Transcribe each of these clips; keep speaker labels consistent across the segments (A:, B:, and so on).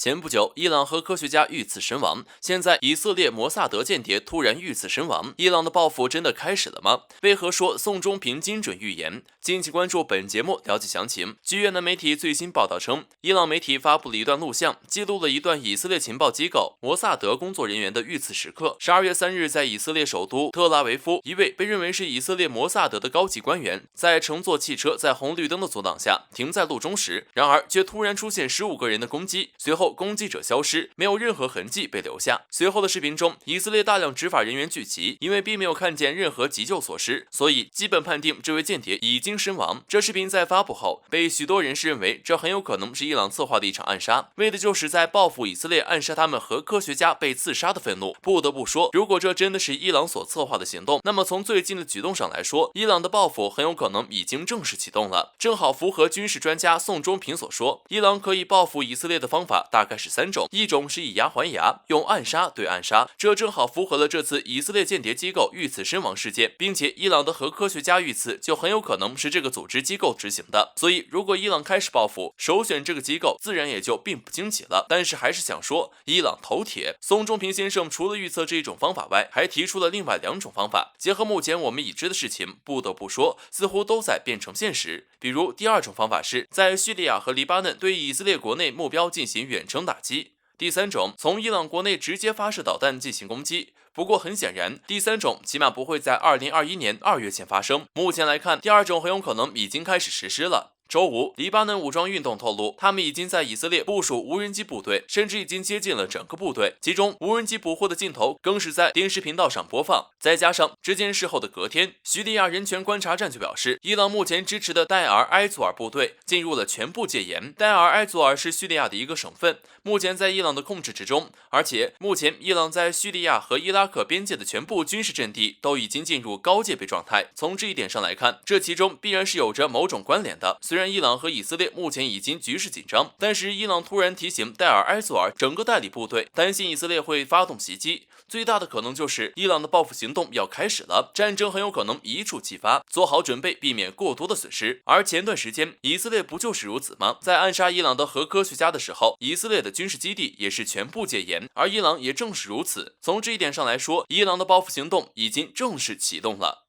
A: 前不久，伊朗核科学家遇刺身亡，现在以色列摩萨德间谍突然遇刺身亡，伊朗的报复真的开始了吗？为何说宋仲平精准预言？敬请关注本节目了解详情。据越南媒体最新报道称，伊朗媒体发布了一段录像，记录了一段以色列情报机构摩萨德工作人员的遇刺时刻。12月3日，在以色列首都特拉维夫，一位被认为是以色列摩萨德的高级官员，在乘坐汽车在红绿灯的阻挡下停在路中时，然而却突然出现15个人的攻击，随后攻击者消失，没有任何痕迹被留下。随后的视频中，以色列大量执法人员聚集，因为并没有看见任何急救措施，所以基本判定这位间谍已经身亡。这视频在发布后，被许多人士认为这很有可能是伊朗策划的一场暗杀，为的就是在报复以色列暗杀他们核科学家被刺杀的愤怒。不得不说，如果这真的是伊朗所策划的行动，那么从最近的举动上来说，伊朗的报复很有可能已经正式启动了。正好符合军事专家宋仲平所说，伊朗可以报复以色列的方法大概是3种，一种是以牙还牙，用暗杀对暗杀，这正好符合了这次以色列间谍机构遇刺身亡事件，并且伊朗的核科学家遇刺就很有可能是这个组织机构执行的，所以如果伊朗开始报复，首选这个机构自然也就并不惊奇了。但是还是想说，伊朗头铁。宋仲平先生除了预测这一种方法外，还提出了另外2种方法，结合目前我们已知的事情，不得不说似乎都在变成现实。比如第2种方法是在叙利亚和黎巴嫩对以色列国内目标进行远程打击，第3种从伊朗国内直接发射导弹进行攻击。不过很显然，第3种起码不会在2021年2月前发生。目前来看，第2种很有可能已经开始实施了。周五，黎巴嫩武装运动透露，他们已经在以色列部署无人机部队，甚至已经接近了整个部队。其中，无人机捕获的镜头更是在电视频道上播放。再加上这件事后的隔天，叙利亚人权观察站就表示，伊朗目前支持的代尔埃祖尔部队进入了全部戒严。代尔埃祖尔是叙利亚的一个省份，目前在伊朗的控制之中，而且目前伊朗在叙利亚和伊拉克边界的全部军事阵地都已经进入高戒备状态。从这一点上来看，这其中必然是有着某种关联的。虽然伊朗和以色列目前已经局势紧张，但是伊朗突然提醒代尔埃祖尔整个代理部队，担心以色列会发动袭击，最大的可能就是伊朗的报复行动要开始了，战争很有可能一触即发，做好准备，避免过多的损失。而前段时间以色列不就是如此吗？在暗杀伊朗的核科学家的时候，以色列的军事基地也是全部戒严，而伊朗也正是如此。从这一点上来说，伊朗的报复行动已经正式启动了。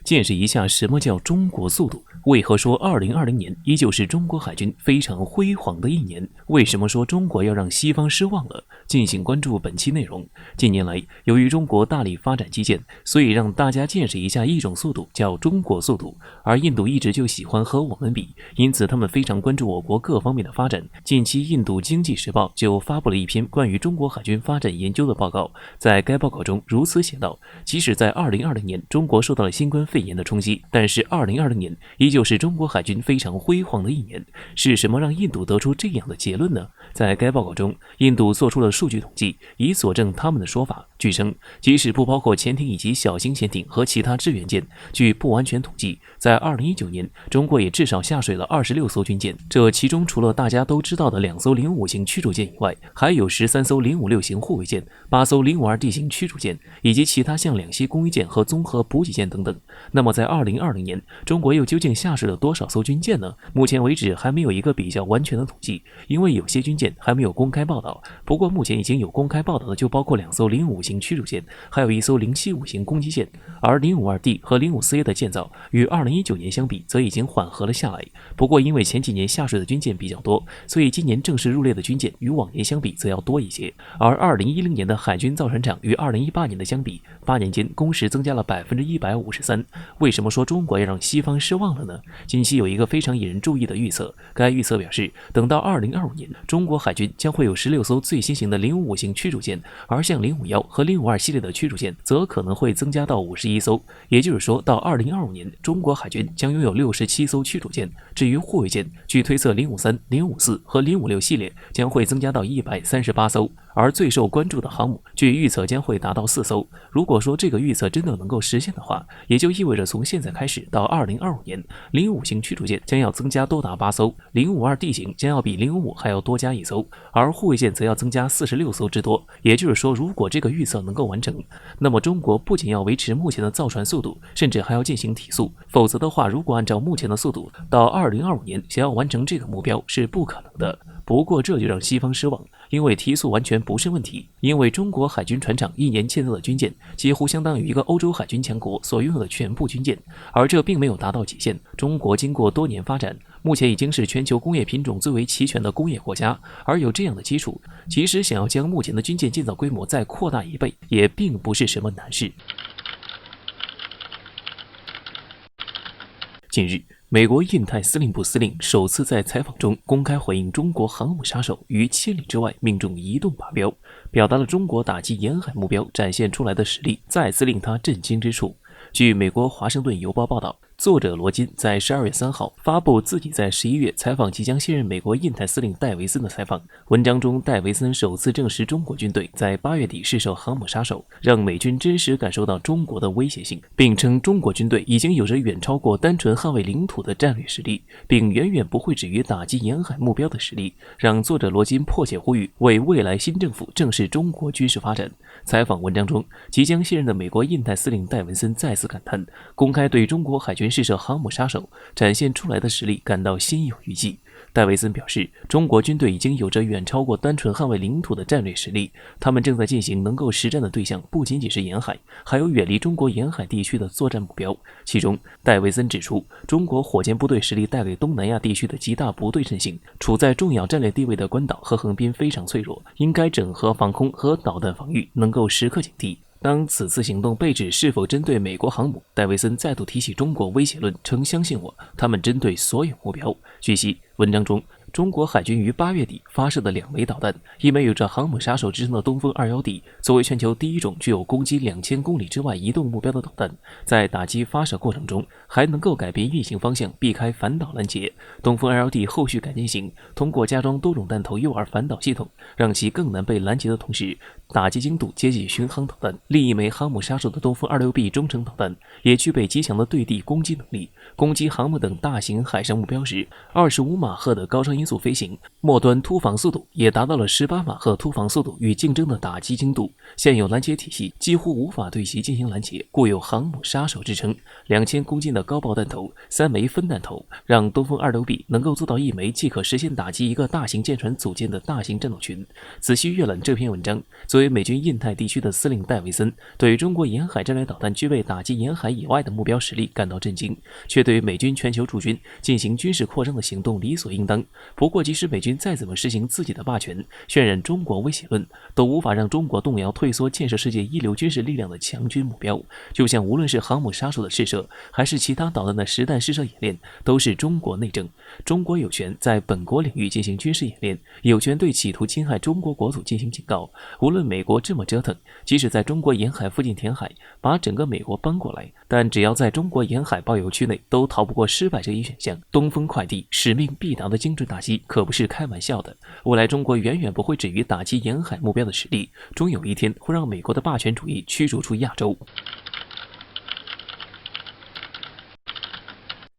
B: 见识一下什么叫中国速度？为何说2020年依旧是中国海军非常辉煌的一年？为什么说中国要让西方失望了？敬请关注本期内容。近年来，由于中国大力发展基建，所以让大家见识一下一种速度，叫中国速度。而印度一直就喜欢和我们比，因此他们非常关注我国各方面的发展。近期，印度经济时报就发布了一篇关于中国海军发展研究的报告，在该报告中如此写道：即使在2020年，中国受到了新冠肺炎的冲击，但是2020年依旧是中国海军非常辉煌的一年。是什么让印度得出这样的结论呢？在该报告中，印度做出了数据统计，以佐证他们的说法。据称，即使不包括潜艇以及小型潜艇和其他支援舰，据不完全统计，在2019年，中国也至少下水了26艘军舰。这其中除了大家都知道的2艘055型驱逐舰以外，还有13艘056型护卫舰、8艘052D 型驱逐舰，以及其他像两栖攻击舰和综合补给舰等等。那么在2020年，中国又究竟下水了多少艘军舰呢？目前为止还没有一个比较完全的统计，因为有些军舰还没有公开报道。不过目前已经有公开报道的就包括2艘055型驱逐舰，还有1艘075型攻击舰。而052D 和054A 的建造与2019年相比则已经缓和了下来。不过因为前几年下水的军舰比较多，所以今年正式入列的军舰与往年相比则要多一些。而2010年的海军造船厂与2018年的相比，8年间工时增加了153%。为什么说中国要让西方失望了呢？近期有一个非常引人注意的预测，该预测表示，等到2025年，中国海军将会有16艘最新型的055型驱逐舰，而像051和052系列的驱逐舰则可能会增加到51艘。也就是说，到2025年，中国海军将拥有67艘驱逐舰。至于护卫舰，据推测053、054和056系列将会增加到138艘。而最受关注的航母，据预测将会达到4艘。如果说这个预测真的能够实现的话，也就意味着从现在开始到2025年，05型驱逐舰将要增加多达8艘，052D 型将要比055还要多加1艘，而护卫舰则要增加46艘之多。也就是说，如果这个预测能够完成，那么中国不仅要维持目前的造船速度，甚至还要进行提速。否则的话，如果按照目前的速度，到2025年想要完成这个目标是不可能的。不过这就让西方失望，因为提速完全不是问题，因为中国海军船厂一年建造的军舰几乎相当于一个欧洲海军强国所拥有的全部军舰，而这并没有达到极限。中国经过多年发展，目前已经是全球工业品种最为齐全的工业国家，而有这样的基础，其实想要将目前的军舰建造规模再扩大1倍，也并不是什么难事。近日，美国印太司令部司令首次在采访中公开回应中国航母杀手于千里之外命中移动靶标，表达了中国打击沿海目标展现出来的实力再次令他震惊之处。据美国华盛顿邮报报道，作者罗金在12月3号发布自己在11月采访即将卸任美国印太司令戴维森的采访。文章中，戴维森首次证实中国军队在8月底试射航母杀手，让美军真实感受到中国的威胁性，并称中国军队已经有着远超过单纯捍卫领土的战略实力，并远远不会止于打击沿海目标的实力，让作者罗金迫切呼吁为未来新政府正视中国军事发展。采访文章中，即将卸任的美国印太司令戴文森再次感叹，公开对中国海军试射航母杀手展现出来的实力感到心有余悸。戴维森表示，中国军队已经有着远超过单纯捍卫领土的战略实力，他们正在进行能够实战的对象不仅仅是沿海，还有远离中国沿海地区的作战目标。其中，戴维森指出，中国火箭部队实力带给东南亚地区的极大不对称性，处在重要战略地位的关岛和横滨非常脆弱，应该整合防空和导弹防御，能够时刻警惕。当此次行动被指是否针对美国航母，戴维森再度提起中国威胁论，称相信我，他们针对所有目标。据悉，文章中，中国海军于8月底发射的2枚导弹，一枚有着航母杀手之称的东风 21D， 作为全球第一种具有攻击2000公里之外移动目标的导弹，在打击发射过程中还能够改变运行方向，避开反导拦截。东风 21D 后续改进型通过加装多种弹头诱饵反导系统，让其更难被拦截的同时，打击精度接近巡航导弹。另一枚航母杀手的东风 26B 中程导弹也具备极强的对地攻击能力，攻击航母等大型海上目标时，25马赫的高超音速飞行，末端突防速度也达到了18马赫突防速度与竞争的打击精度。现有拦截体系几乎无法对其进行拦截，故有航母杀手之称。2000公斤的高爆弹头，3枚分弹头，让东风 26B 能够做到1枚即可实现打击一个大型舰船组建的大型战斗群。仔细阅览这篇文章，作为美军印太地区的司令戴维森，对中国沿海战略导弹具备打击沿海以外的目标实力感到震惊，却对美军全球驻军进行军事扩张的行动理所应当。不过，即使美军再怎么实行自己的霸权，渲染中国威胁论，都无法让中国动摇退缩建设世界一流军事力量的强军目标。就像无论是航母杀手的试射，还是其他导弹的实弹试射演练，都是中国内政。中国有权在本国领域进行军事演练，有权对企图侵害中国国土进行警告。无论美国这么折腾，即使在中国沿海附近填海，把整个美国搬过来，但只要在中国沿海保有区内，都逃不过失败这一选项。东风快递使命必达的精准打击可不是开玩笑的。未来中国远远不会止于打击沿海目标的实力，终有一天会让美国的霸权主义驱逐出亚洲。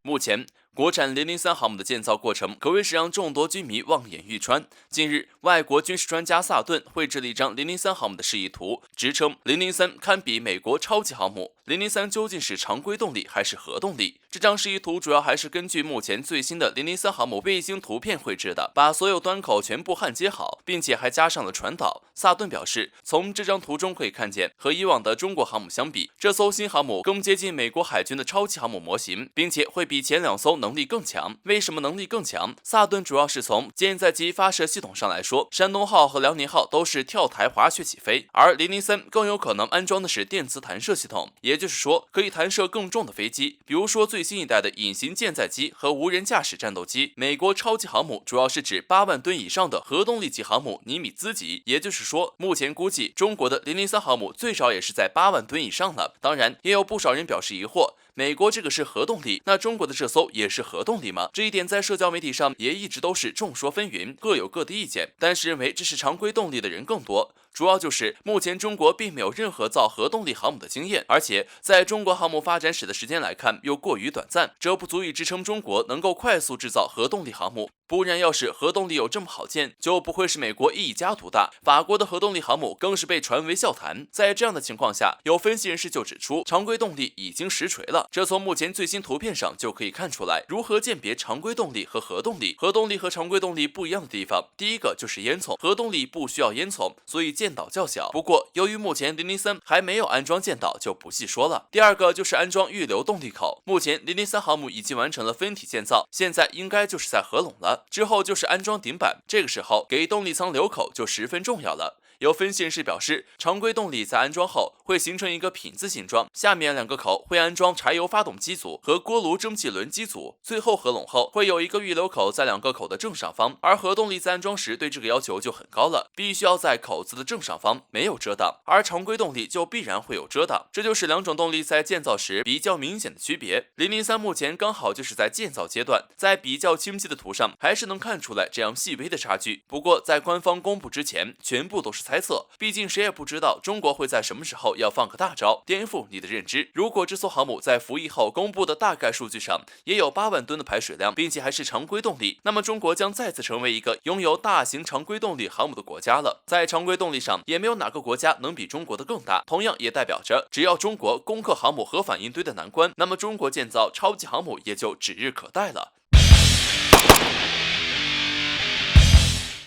A: 目前，国产003航母的建造过程可谓是让众多军迷望眼欲穿。近日，外国军事专家萨顿绘制了一张003航母的示意图，直称003堪比美国超级航母。003究竟是常规动力还是核动力？这张示意图主要还是根据目前最新的003航母卫星图片绘制的，把所有端口全部焊接好，并且还加上了传导。萨顿表示，从这张图中可以看见，和以往的中国航母相比，这艘新航母更接近美国海军的超级航母模型，并且会比前2艘能力更强。为什么能力更强？萨顿主要是从舰载机发射系统上来说，山东号和辽宁号都是跳台滑雪起飞，而003更有可能安装的是电磁弹射系统，也就是说可以弹射更重的飞机，比如说最新一代的隐形舰载机和无人驾驶战斗机。美国超级航母主要是指8万吨以上的核动力级航母尼米兹级，也就是说，目前估计中国的003航母最少也是在8万吨以上了。当然，也有不少人表示疑惑，美国这个是核动力，那中国的这艘也是核动力吗？这一点在社交媒体上也一直都是众说纷纭，各有各的意见，但是认为这是常规动力的人更多。主要就是目前中国并没有任何造核动力航母的经验，而且在中国航母发展史的时间来看又过于短暂，这不足以支撑中国能够快速制造核动力航母。不然要是核动力有这么好建，就不会是美国一家独大，法国的核动力航母更是被传为笑谈。在这样的情况下，有分析人士就指出，常规动力已经实锤了。这从目前最新图片上就可以看出来，如何鉴别常规动力和核动力。核动力和常规动力不一样的地方，第一个就是烟囱，核动力不需要烟囱，所以舰岛较小。不过由于目前003还没有安装舰岛，就不细说了。第二个就是安装预留动力口，目前003航母已经完成了分体建造，现在应该就是在合拢了。之后就是安装顶板，这个时候给动力舱留口就十分重要了。有分析人士表示，常规动力在安装后会形成一个品字形状，下面2个口会安装柴油发动机组和锅炉蒸汽轮机组，最后合拢后会有一个预留口在2个口的正上方。而核动力在安装时对这个要求就很高了，必须要在口子的正上方，没有遮挡，而常规动力就必然会有遮挡，这就是2种动力在建造时比较明显的区别。003目前刚好就是在建造阶段，在比较清晰的图上还是能看出来这样细微的差距。不过在官方公布之前，全部都是猜测，毕竟谁也不知道中国会在什么时候要放个大招，颠覆你的认知。如果这艘航母在服役后公布的大概数据上也有8万吨的排水量，并且还是常规动力，那么中国将再次成为一个拥有大型常规动力航母的国家了。在常规动力上，也没有哪个国家能比中国的更大，同样也代表着只要中国攻克航母核反应堆的难关，那么中国建造超级航母也就指日可待了。